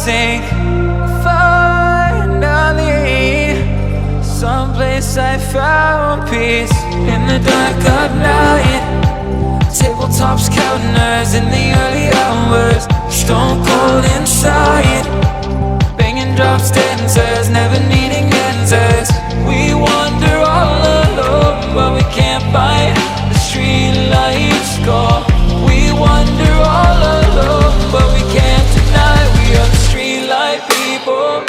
sink. Finally, someplace I found peace. In the dark of night, tabletops counting nerves in the early hours. Stone cold inside, banging drops, dancers, never needing answers. We wander all alone, but we can't find the street lights go. We wander all alone, but we can't deny we are the street light people.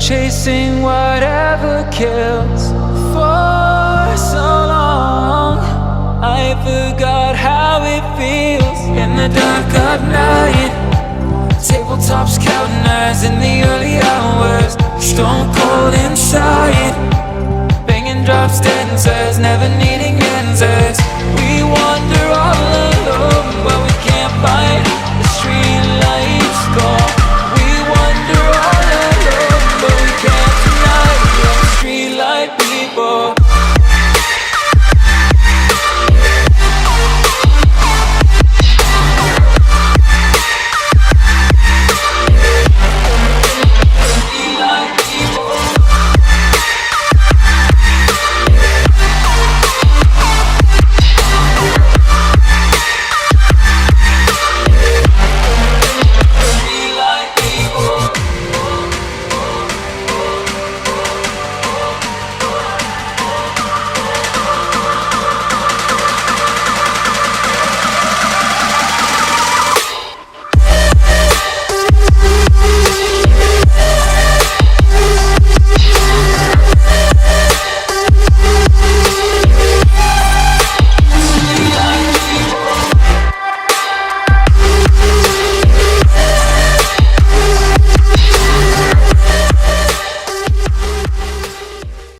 Chasing whatever kills. For so long I forgot how it feels. In the dark of night, tabletops counting nerves in the early hours. Stone cold inside, banging drops, dancers, never needing answers.